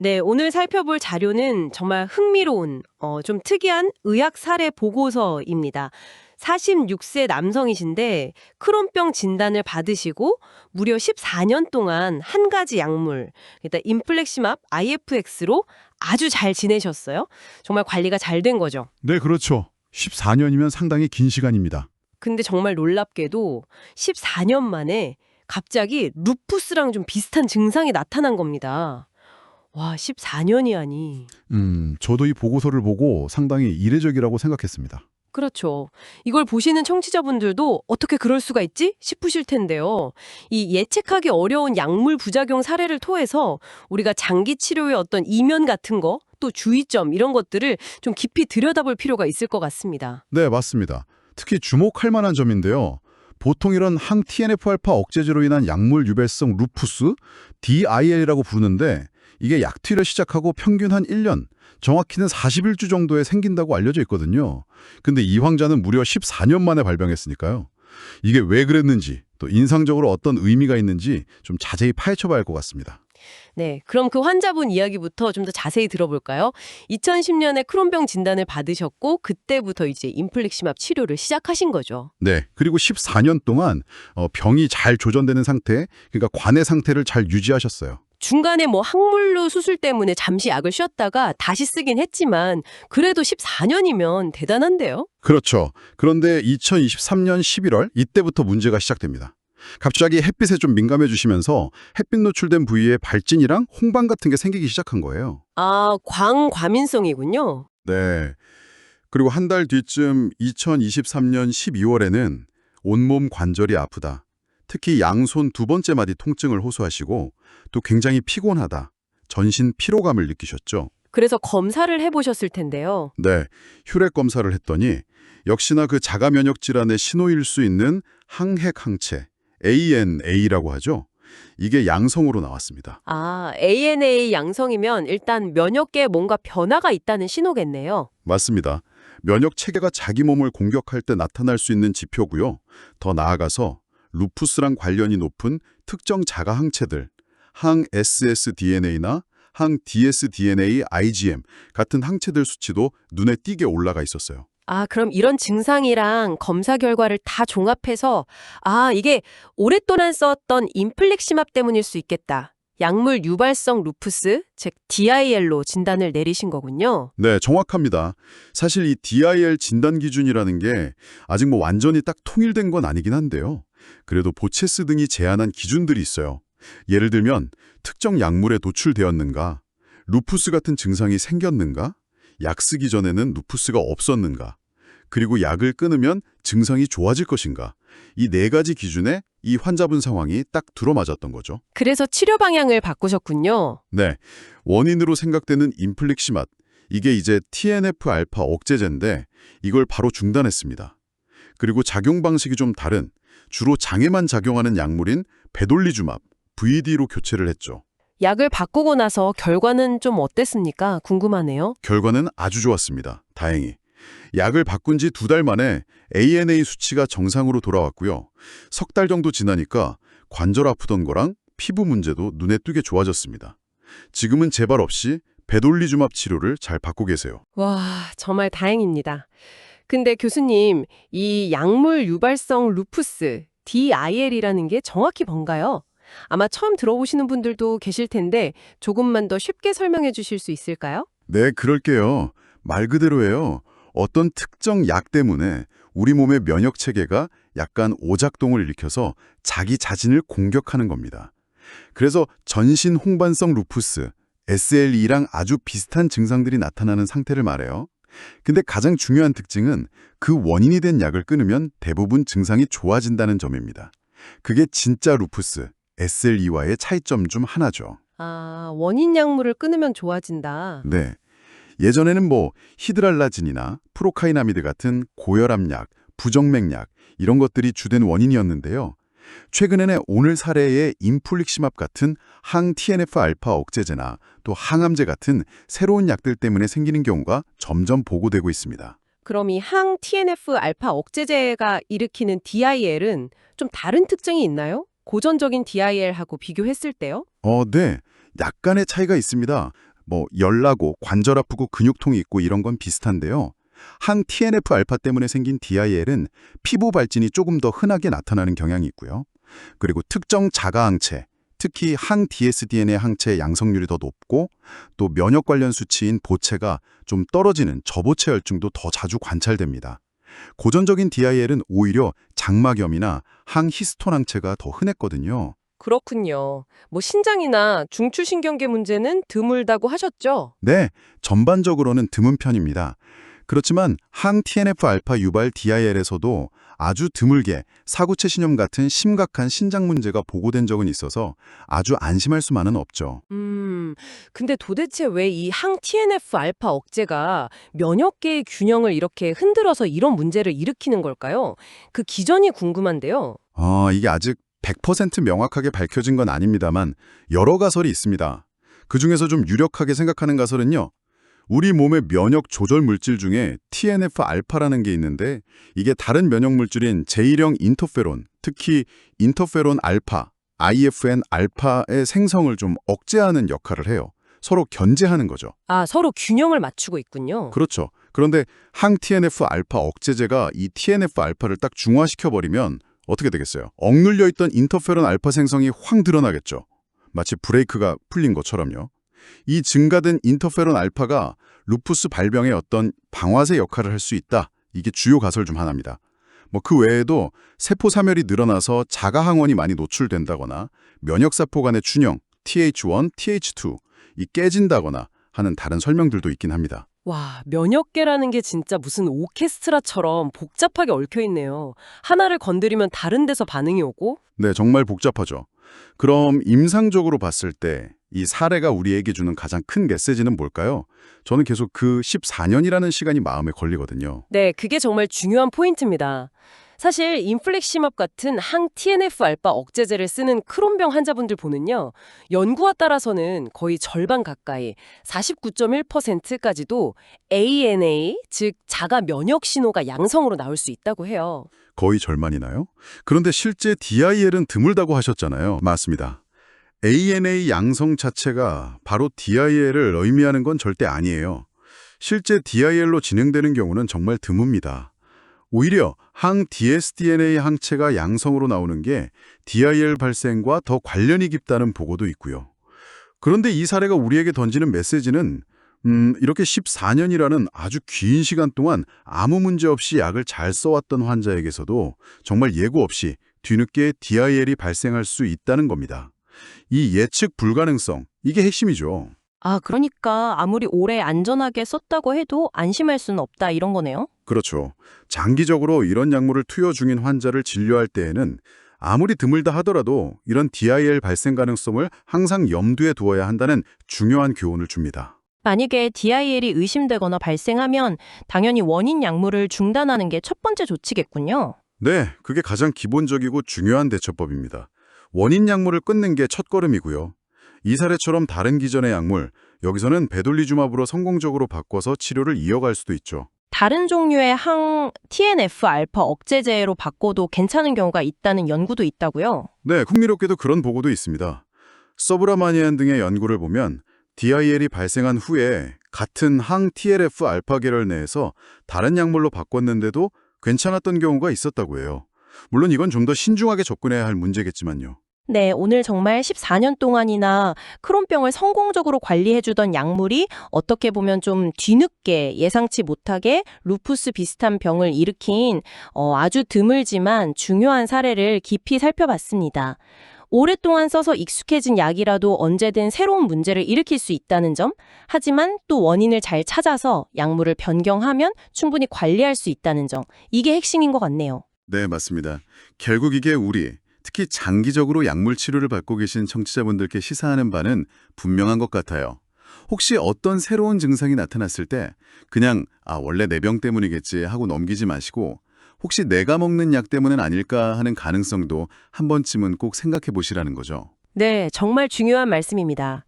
네, 오늘 살펴볼 자료는 정말 흥미로운, 좀 특이한 의학 사례 보고서입니다. 46세 남성이신데 크론병 진단을 받으시고 무려 14년 동안 한 가지 약물, 일단 인플렉시맙 IFX로 아주 잘 지내셨어요. 정말 관리가 잘 된 거죠. 네, 그렇죠. 14년이면 상당히 긴 시간입니다. 근데 정말 놀랍게도 14년 만에 갑자기 루푸스랑 좀 비슷한 증상이 나타난 겁니다. 와, 14년이 하니. 저도 이 보고서를 보고 상당히 이례적이라고 생각했습니다. 그렇죠. 이걸 보시는 청취자분들도 어떻게 그럴 수가 있지? 싶으실 텐데요. 이 예측하기 어려운 약물 부작용 사례를 통해서 우리가 장기 치료의 어떤 이면 같은 거, 또 주의점 이런 것들을 좀 깊이 들여다볼 필요가 있을 것 같습니다. 네, 맞습니다. 특히 주목할 만한 점인데요. 보통 이런 항 TNF-알파 억제제로 인한 약물 유발성 루푸스, DIL이라고 부르는데 이게 약투여를 시작하고 평균 한 1년, 정확히는 41주 정도에 생긴다고 알려져 있거든요. 근데 이 환자는 무려 14년 만에 발병했으니까요. 이게 왜 그랬는지, 또 인상적으로 어떤 의미가 있는지 좀 자세히 파헤쳐봐야 할 것 같습니다. 네, 그럼 그 환자분 이야기부터 좀 더 자세히 들어볼까요? 2010년에 크론병 진단을 받으셨고 그때부터 이제 인플렉시맙 치료를 시작하신 거죠. 네, 그리고 14년 동안 병이 잘 조전되는 상태, 그러니까 관해 상태를 잘 유지하셨어요. 중간에 뭐 항물루 수술 때문에 잠시 약을 쉬었다가 다시 쓰긴 했지만 그래도 14년이면 대단한데요? 그렇죠. 그런데 2023년 11월 이때부터 문제가 시작됩니다. 갑자기 햇빛에 좀 민감해지시면서 햇빛 노출된 부위에 발진이랑 홍반 같은 게 생기기 시작한 거예요. 아, 광과민성이군요. 네. 그리고 한 달 뒤쯤 2023년 12월에는 온몸 관절이 아프다. 특히 양손 두 번째 마디 통증을 호소하시고 또 굉장히 피곤하다. 전신 피로감을 느끼셨죠. 그래서 검사를 해보셨을 텐데요. 네. 혈액 검사를 했더니 역시나 그 자가 면역 질환의 신호일 수 있는 항핵 항체 ANA라고 하죠. 이게 양성으로 나왔습니다. 아, ANA 양성이면 일단 면역계에 뭔가 변화가 있다는 신호겠네요. 맞습니다. 면역 체계가 자기 몸을 공격할 때 나타날 수 있는 지표고요. 더 나아가서 루푸스랑 관련이 높은 특정 자가 항체들, 항 ssDNA나 항 dsDNA IgM 같은 항체들 수치도 눈에 띄게 올라가 있었어요. 아, 그럼 이런 증상이랑 검사 결과를 다 종합해서 아, 이게 오랫동안 썼던 인플렉시맙 때문일 수 있겠다. 약물 유발성 루푸스, 즉 DIL로 진단을 내리신 거군요. 네, 정확합니다. 사실 이 DIL 진단 기준이라는 게 아직 뭐 완전히 딱 통일된 건 아니긴 한데요. 그래도 보체스 등이 제안한 기준들이 있어요. 예를 들면 특정 약물에 노출되었는가, 루푸스 같은 증상이 생겼는가, 약 쓰기 전에는 루푸스가 없었는가, 그리고 약을 끊으면 증상이 좋아질 것인가. 이 네 가지 기준에 이 환자분 상황이 딱 들어맞았던 거죠. 그래서 치료 방향을 바꾸셨군요. 네, 원인으로 생각되는 인플릭시맛, 이게 이제 TNF-알파 억제제인데 이걸 바로 중단했습니다. 그리고 작용 방식이 좀 다른, 주로 장에만 작용하는 약물인 베돌리주맙, VD로 교체를 했죠. 약을 바꾸고 나서 결과는 좀 어땠습니까? 궁금하네요. 결과는 아주 좋았습니다. 다행히. 약을 바꾼 지 2달 만에 ANA 수치가 정상으로 돌아왔고요. 석 달 정도 지나니까 관절 아프던 거랑 피부 문제도 눈에 띄게 좋아졌습니다. 지금은 재발 없이 베돌리주맙 치료를 잘 받고 계세요. 와, 정말 다행입니다. 근데 교수님, 이 약물 유발성 루푸스, DIL이라는 게 정확히 뭔가요? 아마 처음 들어보시는 분들도 계실 텐데 조금만 더 쉽게 설명해 주실 수 있을까요? 네, 그럴게요. 말 그대로예요. 어떤 특정 약 때문에 우리 몸의 면역 체계가 약간 오작동을 일으켜서 자기 자신을 공격하는 겁니다. 그래서 전신 홍반성 루푸스, SLE랑 아주 비슷한 증상들이 나타나는 상태를 말해요. 근데 가장 중요한 특징은 그 원인이 된 약을 끊으면 대부분 증상이 좋아진다는 점입니다. 그게 진짜 루푸스, SLE와의 차이점 중 하나죠. 아, 원인 약물을 끊으면 좋아진다. 네. 예전에는 뭐 히드랄라진이나 프로카이나미드 같은 고혈압약, 부정맥약 이런 것들이 주된 원인이었는데요. 최근에는 오늘 사례의 인플릭시맙 같은 항 TNF-알파 억제제나 또 항암제 같은 새로운 약들 때문에 생기는 경우가 점점 보고되고 있습니다. 그럼 이 항 TNF 알파 억제제가 일으키는 DIL은 좀 다른 특징이 있나요? 고전적인 DIL하고 비교했을 때요? 네. 약간의 차이가 있습니다. 뭐 열나고 관절 아프고 근육통이 있고 이런 건 비슷한데요. 항 TNF-알파 때문에 생긴 DIL은 피부 발진이 조금 더 흔하게 나타나는 경향이 있고요. 그리고 특정 자가항체, 특히 항 dsDNA 항체의 양성률이 더 높고 또 면역 관련 수치인 보체가 좀 떨어지는 저보체 혈증도 더 자주 관찰됩니다. 고전적인 DIL은 오히려 장막염이나 항히스톤 항체가 더 흔했거든요. 그렇군요. 뭐 신장이나 중추신경계 문제는 드물다고 하셨죠? 네, 전반적으로는 드문 편입니다. 그렇지만 항 TNF-알파 유발 DIL에서도 아주 드물게 사구체 신염 같은 심각한 신장 문제가 보고된 적은 있어서 아주 안심할 수만은 없죠. 근데 도대체 왜 이 항 TNF-알파 억제가 면역계의 균형을 이렇게 흔들어서 이런 문제를 일으키는 걸까요? 그 기전이 궁금한데요. 이게 아직 100% 명확하게 밝혀진 건 아닙니다만 여러 가설이 있습니다. 그중에서 좀 유력하게 생각하는 가설은요. 우리 몸의 면역 조절 물질 중에 TNF-알파라는 게 있는데 이게 다른 면역 물질인 제1형 인터페론, 특히 인터페론 알파, IFN 알파의 생성을 좀 억제하는 역할을 해요. 서로 견제하는 거죠. 아, 서로 균형을 맞추고 있군요. 그렇죠. 그런데 항 TNF-알파 억제제가 이 TNF-알파를 딱 중화시켜버리면 어떻게 되겠어요? 억눌려 있던 인터페론 알파 생성이 확 드러나겠죠. 마치 브레이크가 풀린 것처럼요. 이 증가된 인터페론 알파가 루푸스 발병의 어떤 방아쇠 역할을 할 수 있다. 이게 주요 가설 중 하나입니다. 뭐 그 외에도 세포 사멸이 늘어나서 자가 항원이 많이 노출된다거나 면역세포 간의 균형, TH1, TH2, 이 깨진다거나 하는 다른 설명들도 있긴 합니다. 와, 면역계라는 게 진짜 무슨 오케스트라처럼 복잡하게 얽혀 있네요. 하나를 건드리면 다른 데서 반응이 오고? 네, 정말 복잡하죠. 그럼 임상적으로 봤을 때 이 사례가 우리에게 주는 가장 큰 메시지는 뭘까요? 저는 계속 그 14년이라는 시간이 마음에 걸리거든요. 네, 그게 정말 중요한 포인트입니다. 사실 인플렉시맙 같은 항 TNF-알파 억제제를 쓰는 크론병 환자분들 보는요. 연구와 따라서는 거의 절반 가까이 49.1%까지도 ANA, 즉 자가 면역 신호가 양성으로 나올 수 있다고 해요. 거의 절반이나요? 그런데 실제 DIL은 드물다고 하셨잖아요. 맞습니다. ANA 양성 자체가 바로 DIL을 의미하는 건 절대 아니에요. 실제 DIL로 진행되는 경우는 정말 드뭅니다. 오히려 항 dsDNA 항체가 양성으로 나오는 게 DIL 발생과 더 관련이 깊다는 보고도 있고요. 그런데 이 사례가 우리에게 던지는 메시지는 이렇게 14년이라는 아주 긴 시간 동안 아무 문제 없이 약을 잘 써왔던 환자에게서도 정말 예고 없이 뒤늦게 DIL이 발생할 수 있다는 겁니다. 이 예측 불가능성, 이게 핵심이죠. 아, 그러니까 아무리 오래 안전하게 썼다고 해도 안심할 수는 없다 이런 거네요. 그렇죠. 장기적으로 이런 약물을 투여 중인 환자를 진료할 때에는 아무리 드물다 하더라도 이런 DIL 발생 가능성을 항상 염두에 두어야 한다는 중요한 교훈을 줍니다. 만약에 DIL이 의심되거나 발생하면 당연히 원인 약물을 중단하는 게 첫 번째 조치겠군요. 네, 그게 가장 기본적이고 중요한 대처법입니다. 원인 약물을 끊는 게 첫걸음이고요. 이 사례처럼 다른 기전의 약물, 여기서는 베돌리주마브로 성공적으로 바꿔서 치료를 이어갈 수도 있죠. 다른 종류의 항 TNF-알파 억제제로 바꿔도 괜찮은 경우가 있다는 연구도 있다고요. 네, 흥미롭게도 그런 보고도 있습니다. 서브라마니안 등의 연구를 보면 DIL이 발생한 후에 같은 항 TNF-알파 계열 내에서 다른 약물로 바꿨는데도 괜찮았던 경우가 있었다고 해요. 물론 이건 좀 더 신중하게 접근해야 할 문제겠지만요. 네, 오늘 정말 14년 동안이나 크론병을 성공적으로 관리해주던 약물이 어떻게 보면 좀 뒤늦게 예상치 못하게 루푸스 비슷한 병을 일으킨 아주 드물지만 중요한 사례를 깊이 살펴봤습니다. 오랫동안 써서 익숙해진 약이라도 언제든 새로운 문제를 일으킬 수 있다는 점, 하지만 또 원인을 잘 찾아서 약물을 변경하면 충분히 관리할 수 있다는 점, 이게 핵심인 것 같네요. 네, 맞습니다. 결국 이게 특히 장기적으로 약물 치료를 받고 계신 청취자분들께 시사하는 바는 분명한 것 같아요. 혹시 어떤 새로운 증상이 나타났을 때 그냥 원래 내 병 때문이겠지 하고 넘기지 마시고 혹시 내가 먹는 약 때문은 아닐까 하는 가능성도 한 번쯤은 꼭 생각해 보시라는 거죠. 네, 정말 중요한 말씀입니다.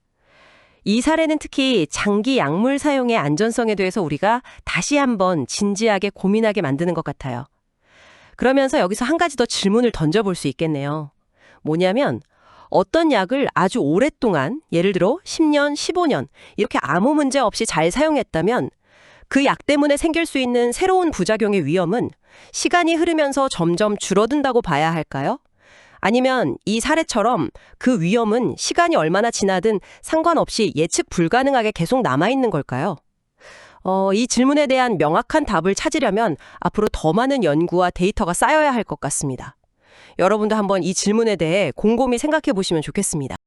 이 사례는 특히 장기 약물 사용의 안전성에 대해서 우리가 다시 한번 진지하게 고민하게 만드는 것 같아요. 그러면서 여기서 한 가지 더 질문을 던져볼 수 있겠네요. 뭐냐면 어떤 약을 아주 오랫동안, 예를 들어 10년, 15년 이렇게 아무 문제 없이 잘 사용했다면 그 약 때문에 생길 수 있는 새로운 부작용의 위험은 시간이 흐르면서 점점 줄어든다고 봐야 할까요? 아니면 이 사례처럼 그 위험은 시간이 얼마나 지나든 상관없이 예측 불가능하게 계속 남아있는 걸까요? 이 질문에 대한 명확한 답을 찾으려면 앞으로 더 많은 연구와 데이터가 쌓여야 할 것 같습니다. 여러분도 한번 이 질문에 대해 곰곰이 생각해 보시면 좋겠습니다.